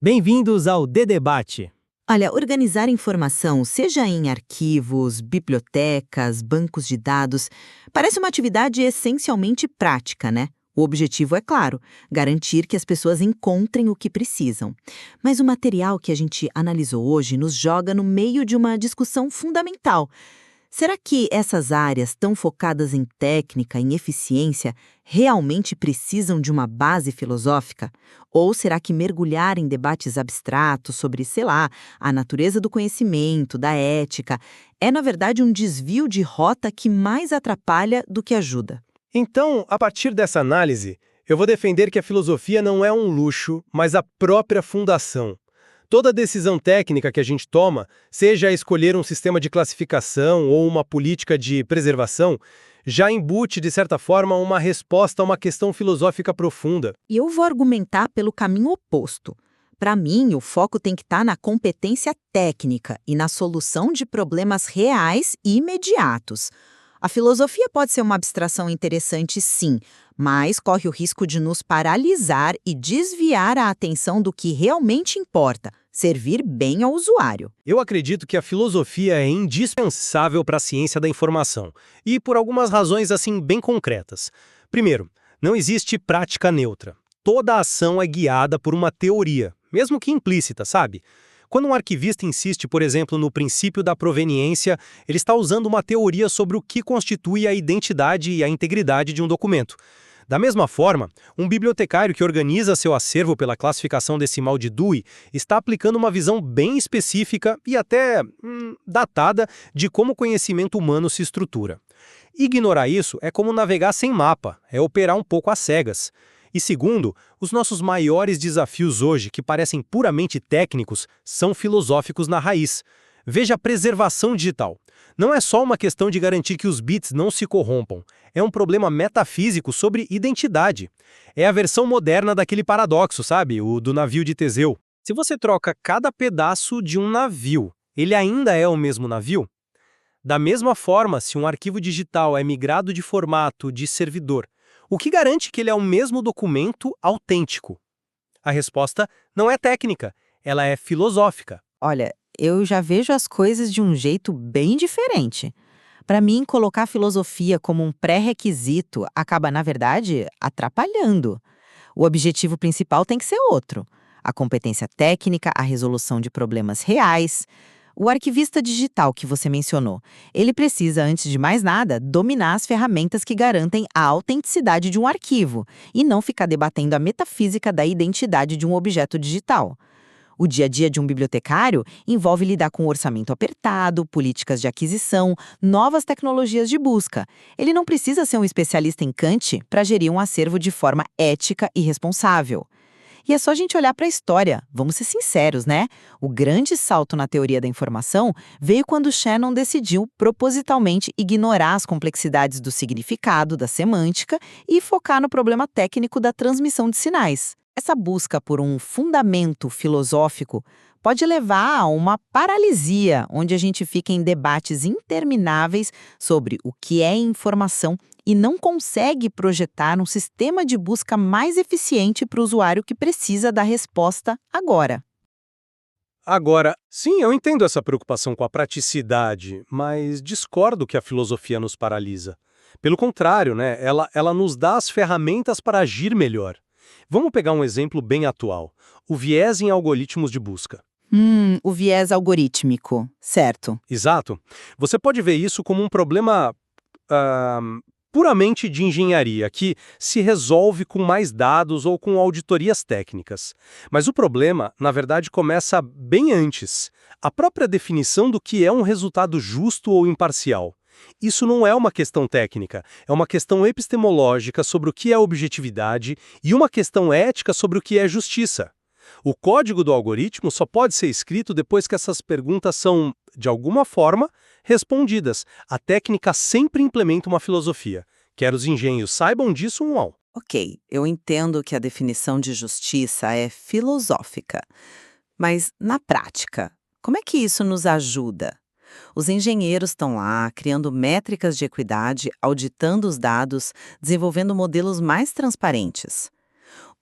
Bem-vindos ao Debate. Olha, organizar informação, seja em arquivos, bibliotecas, bancos de dados, parece uma atividade essencialmente prática, né? O objetivo é claro, garantir que as pessoas encontrem o que precisam. Mas o material que a gente analisou hoje nos joga no meio de uma discussão fundamental. Será que essas áreas tão focadas em técnica, em eficiência, realmente precisam de uma base filosófica? Ou será que mergulhar em debates abstratos sobre, sei lá, a natureza do conhecimento, da ética, é na verdade um desvio de rota que mais atrapalha do que ajuda? Então, a partir dessa análise, eu vou defender que a filosofia não é um luxo, mas a própria fundação. Toda decisão técnica que a gente toma, seja escolher um sistema de classificação ou uma política de preservação, já embute, de certa forma, uma resposta a uma questão filosófica profunda. E eu vou argumentar pelo caminho oposto. Para mim, o foco tem que estar na competência técnica e na solução de problemas reais e imediatos. A filosofia pode ser uma abstração interessante, sim, mas corre o risco de nos paralisar e desviar a atenção do que realmente importa, servir bem ao usuário. Eu acredito que a filosofia é indispensável para a ciência da informação, e por algumas razões assim bem concretas. Primeiro, não existe prática neutra. Toda ação é guiada por uma teoria, mesmo que implícita, sabe? Quando um arquivista insiste, por exemplo, no princípio da proveniência, ele está usando uma teoria sobre o que constitui a identidade e a integridade de um documento. Da mesma forma, um bibliotecário que organiza seu acervo pela classificação decimal de Dewey está aplicando uma visão bem específica e até datada de como o conhecimento humano se estrutura. Ignorar isso é como navegar sem mapa, é operar um pouco às cegas. E segundo, os nossos maiores desafios hoje, que parecem puramente técnicos, são filosóficos na raiz. Veja a preservação digital. Não é só uma questão de garantir que os bits não se corrompam. É um problema metafísico sobre identidade. É a versão moderna daquele paradoxo, sabe? O do navio de Teseu. Se você troca cada pedaço de um navio, ele ainda é o mesmo navio? Da mesma forma, se um arquivo digital é migrado de formato de servidor, o que garante que ele é o mesmo documento autêntico? A resposta não é técnica, ela é filosófica. Olha, eu já vejo as coisas de um jeito bem diferente. Para mim, colocar a filosofia como um pré-requisito acaba, na verdade, atrapalhando. O objetivo principal tem que ser outro: a competência técnica, a resolução de problemas reais. O arquivista digital que você mencionou, ele precisa, antes de mais nada, dominar as ferramentas que garantem a autenticidade de um arquivo e não ficar debatendo a metafísica da identidade de um objeto digital. O dia a dia de um bibliotecário envolve lidar com orçamento apertado, políticas de aquisição, novas tecnologias de busca. Ele não precisa ser um especialista em Kant para gerir um acervo de forma ética e responsável. E é só a gente olhar para a história, vamos ser sinceros, né? O grande salto na teoria da informação veio quando Shannon decidiu propositalmente ignorar as complexidades do significado, da semântica e focar no problema técnico da transmissão de sinais. Essa busca por um fundamento filosófico pode levar a uma paralisia, onde a gente fica em debates intermináveis sobre o que é informação e não consegue projetar um sistema de busca mais eficiente para o usuário que precisa da resposta agora. Agora, sim, eu entendo essa preocupação com a praticidade, mas discordo que a filosofia nos paralisa. Pelo contrário, né, ela nos dá as ferramentas para agir melhor. Vamos pegar um exemplo bem atual: o viés em algoritmos de busca. O viés algorítmico, certo. Exato. Você pode ver isso como um problema puramente de engenharia, que se resolve com mais dados ou com auditorias técnicas. Mas o problema, na verdade, começa bem antes: a própria definição do que é um resultado justo ou imparcial. Isso não é uma questão técnica, é uma questão epistemológica sobre o que é objetividade e uma questão ética sobre o que é justiça. O código do algoritmo só pode ser escrito depois que essas perguntas são, de alguma forma, respondidas. A técnica sempre implementa uma filosofia. Quer os engenhos saibam disso ou não. Ok, eu entendo que a definição de justiça é filosófica. Mas, na prática, como é que isso nos ajuda? Os engenheiros estão lá, criando métricas de equidade, auditando os dados, desenvolvendo modelos mais transparentes.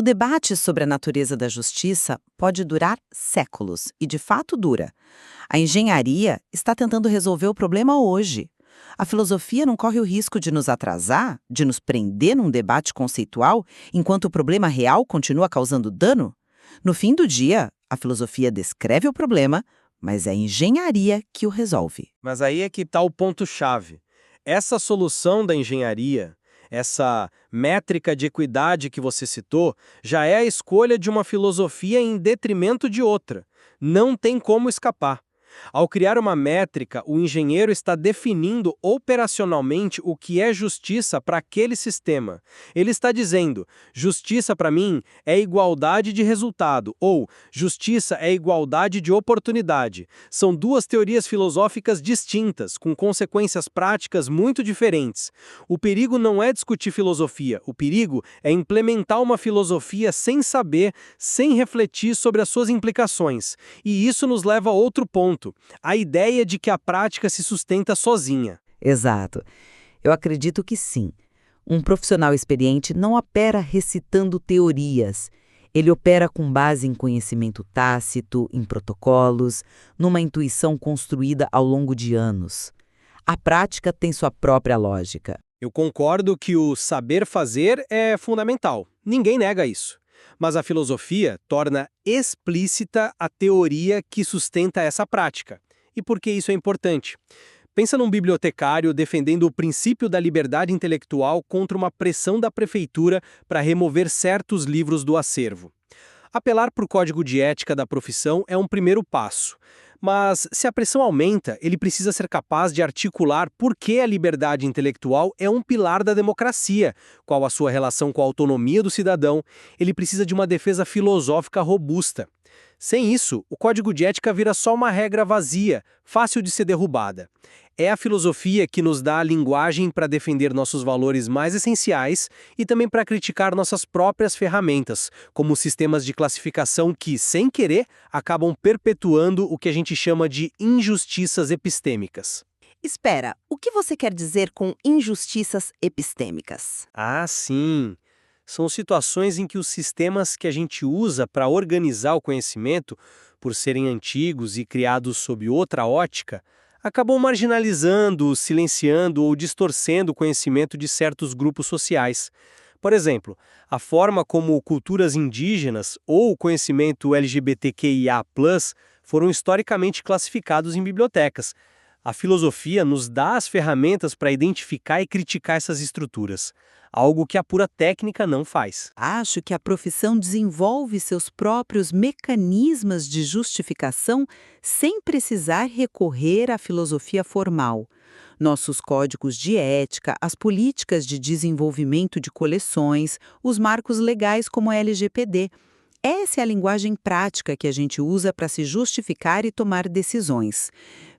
O debate sobre a natureza da justiça pode durar séculos, e de fato dura. A engenharia está tentando resolver o problema hoje. A filosofia não corre o risco de nos atrasar, de nos prender num debate conceitual, enquanto o problema real continua causando dano? No fim do dia, a filosofia descreve o problema, mas é a engenharia que o resolve. Mas aí é que está o ponto-chave. Essa solução da engenharia, essa métrica de equidade que você citou, já é a escolha de uma filosofia em detrimento de outra. Não tem como escapar. Ao criar uma métrica, o engenheiro está definindo operacionalmente o que é justiça para aquele sistema. Ele está dizendo, justiça para mim é igualdade de resultado, ou justiça é igualdade de oportunidade. São duas teorias filosóficas distintas, com consequências práticas muito diferentes. O perigo não é discutir filosofia, o perigo é implementar uma filosofia sem saber, sem refletir sobre as suas implicações. E isso nos leva a outro ponto. A ideia de que a prática se sustenta sozinha. Exato. Eu acredito que sim. Um profissional experiente não opera recitando teorias. Ele opera com base em conhecimento tácito, em protocolos, numa intuição construída ao longo de anos. A prática tem sua própria lógica. Eu concordo que o saber fazer é fundamental. Ninguém nega isso. Mas a filosofia torna explícita a teoria que sustenta essa prática. E por que isso é importante? Pensa num bibliotecário defendendo o princípio da liberdade intelectual contra uma pressão da prefeitura para remover certos livros do acervo. Apelar para o código de ética da profissão é um primeiro passo. Mas, se a pressão aumenta, ele precisa ser capaz de articular por que a liberdade intelectual é um pilar da democracia, qual a sua relação com a autonomia do cidadão. Ele precisa de uma defesa filosófica robusta. Sem isso, o código de ética vira só uma regra vazia, fácil de ser derrubada. É a filosofia que nos dá a linguagem para defender nossos valores mais essenciais e também para criticar nossas próprias ferramentas, como sistemas de classificação que, sem querer, acabam perpetuando o que a gente chama de injustiças epistêmicas. Espera, o que você quer dizer com injustiças epistêmicas? Ah, sim! São situações em que os sistemas que a gente usa para organizar o conhecimento, por serem antigos e criados sob outra ótica, acabam marginalizando, silenciando ou distorcendo o conhecimento de certos grupos sociais. Por exemplo, a forma como culturas indígenas ou o conhecimento LGBTQIA+, foram historicamente classificados em bibliotecas. A filosofia nos dá as ferramentas para identificar e criticar essas estruturas, algo que a pura técnica não faz. Acho que a profissão desenvolve seus próprios mecanismos de justificação sem precisar recorrer à filosofia formal. Nossos códigos de ética, as políticas de desenvolvimento de coleções, os marcos legais como a LGPD. Essa é a linguagem prática que a gente usa para se justificar e tomar decisões.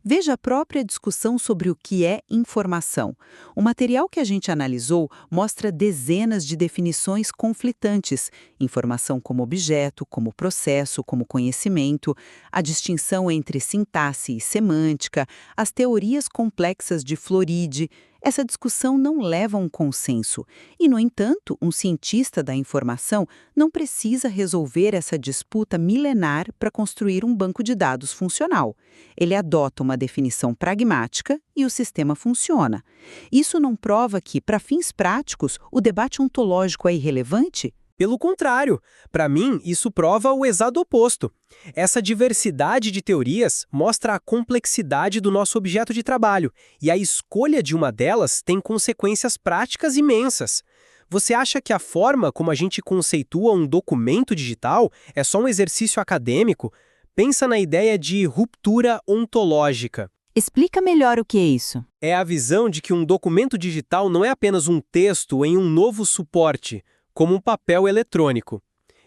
Veja a própria discussão sobre o que é informação. O material que a gente analisou mostra dezenas de definições conflitantes. Informação como objeto, como processo, como conhecimento, a distinção entre sintaxe e semântica, as teorias complexas de Floride. Essa discussão não leva a um consenso. E, no entanto, um cientista da informação não precisa resolver essa disputa milenar para construir um banco de dados funcional. Ele adota uma definição pragmática e o sistema funciona. Isso não prova que, para fins práticos, o debate ontológico é irrelevante? Pelo contrário, para mim, isso prova o exato oposto. Essa diversidade de teorias mostra a complexidade do nosso objeto de trabalho, e a escolha de uma delas tem consequências práticas imensas. Você acha que a forma como a gente conceitua um documento digital é só um exercício acadêmico? Pensa na ideia de ruptura ontológica. Explica melhor o que é isso. É a visão de que um documento digital não é apenas um texto em um novo suporte, como um papel eletrônico.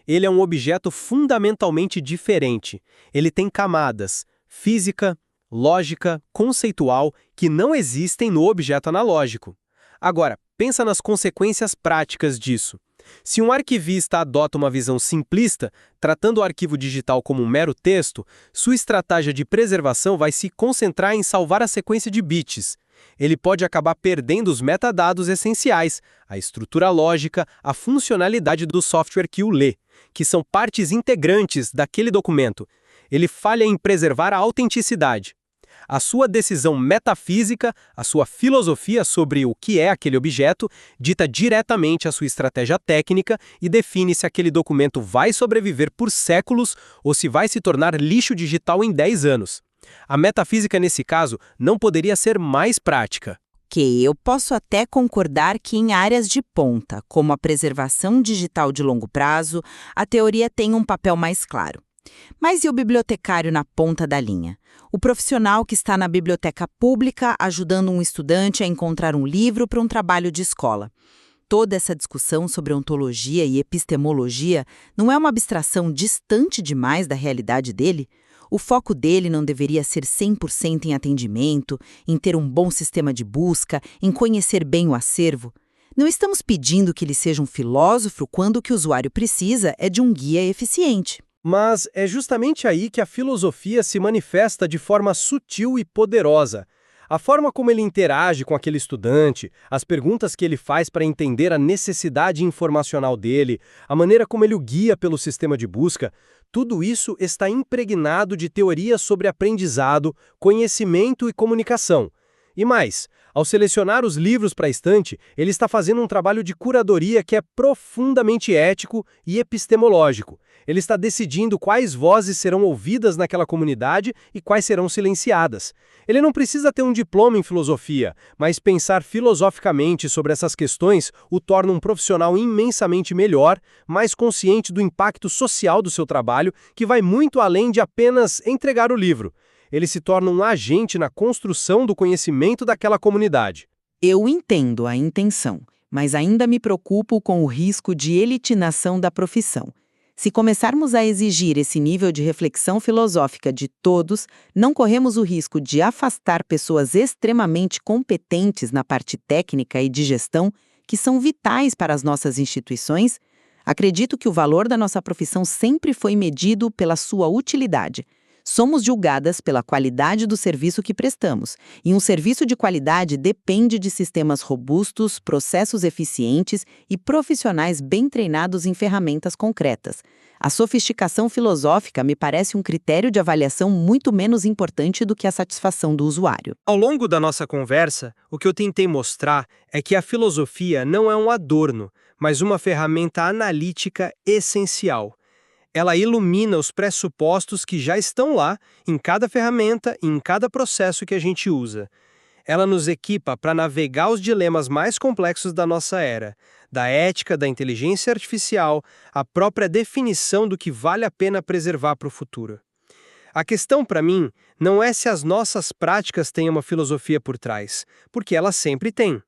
Ele é um objeto fundamentalmente diferente. Ele tem camadas física, lógica, conceitual, que não existem no objeto analógico. Agora, pensa nas consequências práticas disso. Se um arquivista adota uma visão simplista, tratando o arquivo digital como um mero texto, sua estratégia de preservação vai se concentrar em salvar a sequência de bits. Ele pode acabar perdendo os metadados essenciais, a estrutura lógica, a funcionalidade do software que o lê, que são partes integrantes daquele documento. Ele falha em preservar a autenticidade. A sua decisão metafísica, a sua filosofia sobre o que é aquele objeto, dita diretamente a sua estratégia técnica e define se aquele documento vai sobreviver por séculos ou se vai se tornar lixo digital em 10 anos. A metafísica, nesse caso, não poderia ser mais prática. Que eu posso até concordar que em áreas de ponta, como a preservação digital de longo prazo, a teoria tem um papel mais claro. Mas e o bibliotecário na ponta da linha? O profissional que está na biblioteca pública ajudando um estudante a encontrar um livro para um trabalho de escola. Toda essa discussão sobre ontologia e epistemologia não é uma abstração distante demais da realidade dele? O foco dele não deveria ser 100% em atendimento, em ter um bom sistema de busca, em conhecer bem o acervo? Não estamos pedindo que ele seja um filósofo quando o que o usuário precisa é de um guia eficiente. Mas é justamente aí que a filosofia se manifesta de forma sutil e poderosa. A forma como ele interage com aquele estudante, as perguntas que ele faz para entender a necessidade informacional dele, a maneira como ele o guia pelo sistema de busca, tudo isso está impregnado de teorias sobre aprendizado, conhecimento e comunicação. E mais, ao selecionar os livros para a estante, ele está fazendo um trabalho de curadoria que é profundamente ético e epistemológico. Ele está decidindo quais vozes serão ouvidas naquela comunidade e quais serão silenciadas. Ele não precisa ter um diploma em filosofia, mas pensar filosoficamente sobre essas questões o torna um profissional imensamente melhor, mais consciente do impacto social do seu trabalho, que vai muito além de apenas entregar o livro. Ele se torna um agente na construção do conhecimento daquela comunidade. Eu entendo a intenção, mas ainda me preocupo com o risco de elitinação da profissão. Se começarmos a exigir esse nível de reflexão filosófica de todos, não corremos o risco de afastar pessoas extremamente competentes na parte técnica e de gestão, que são vitais para as nossas instituições? Acredito que o valor da nossa profissão sempre foi medido pela sua utilidade. Somos julgadas pela qualidade do serviço que prestamos, e um serviço de qualidade depende de sistemas robustos, processos eficientes e profissionais bem treinados em ferramentas concretas. A sofisticação filosófica me parece um critério de avaliação muito menos importante do que a satisfação do usuário. Ao longo da nossa conversa, o que eu tentei mostrar é que a filosofia não é um adorno, mas uma ferramenta analítica essencial. Ela ilumina os pressupostos que já estão lá, em cada ferramenta e em cada processo que a gente usa. Ela nos equipa para navegar os dilemas mais complexos da nossa era, da ética, da inteligência artificial, a própria definição do que vale a pena preservar para o futuro. A questão, para mim, não é se as nossas práticas têm uma filosofia por trás, porque elas sempre têm.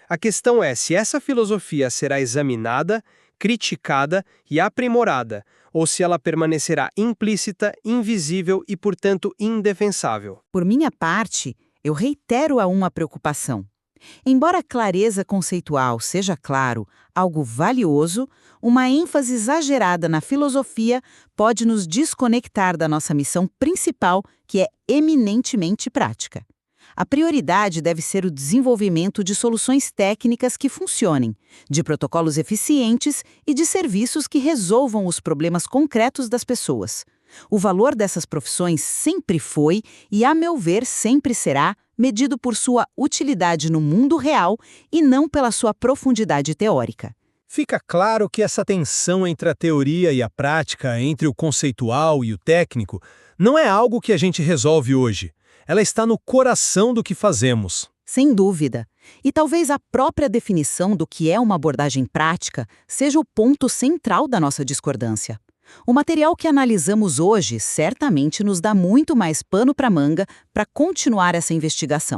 A questão é se essa filosofia será examinada, criticada e aprimorada, ou se ela permanecerá implícita, invisível e, portanto, indefensável. Por minha parte, eu reitero a uma preocupação. Embora a clareza conceitual seja, claro, algo valioso, uma ênfase exagerada na filosofia pode nos desconectar da nossa missão principal, que é eminentemente prática. A prioridade deve ser o desenvolvimento de soluções técnicas que funcionem, de protocolos eficientes e de serviços que resolvam os problemas concretos das pessoas. O valor dessas profissões sempre foi e, a meu ver, sempre será medido por sua utilidade no mundo real e não pela sua profundidade teórica. Fica claro que essa tensão entre a teoria e a prática, entre o conceitual e o técnico, não é algo que a gente resolve hoje. Ela está no coração do que fazemos. Sem dúvida. E talvez a própria definição do que é uma abordagem prática seja o ponto central da nossa discordância. O material que analisamos hoje certamente nos dá muito mais pano para manga para continuar essa investigação.